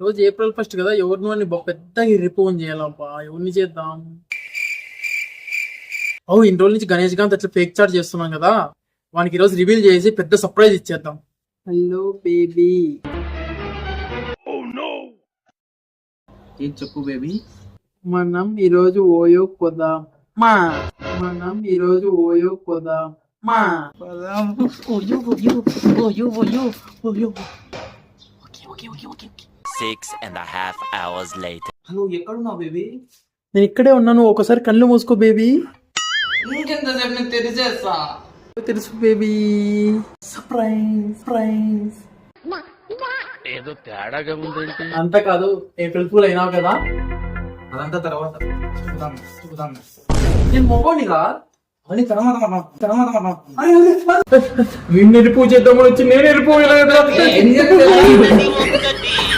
రోజు ఏప్రిల్ 1 కదా, ఎవరిని అని పెద్దగా రిపోన్ చేయాలబ్బా. ఎవరిని చేద్దాం? ఇన్ని రోజుల నుంచి గణేష్ గాంత్ అట్లా ఫేక్ చార్జ్ చేస్తున్నాం కదా, వానికి ఈరోజు రివీల్ చేసి పెద్ద సర్ప్రైజ్ ఇచ్చేద్దాం. Hello baby. ఏం చెప్పు బేబీ? మనం ఈరోజు ఓయో పోదాం మా. మనం ఈరోజు ఓయో పోదాం మా. OYO OYO OYO OYO OYO. 6.5 hours later. Hello, ఎక్కడున్నావు బేబీ? నేను ఇక్కడే ఉన్నాను, ఒకసారి కళ్ళు మూసుకో బేబీ. ఇంకెంతసేపు నేను తెరిచేస్తా. తెలుసు బేబీ. సర్ప్రైజ్. ఏదో తేడాగా ఉందేంటి? అంత కాదు, ఏప్రిల్ ఫుల్ అయినావు కదా. అదంతా తర్వాత చూద్దాం. నేను మొగోనిగా మళ్ళీ తర్వాత వీడిని పూజ చేద్దామని వచ్చి నేను వెళ్ళిపోయలేదు.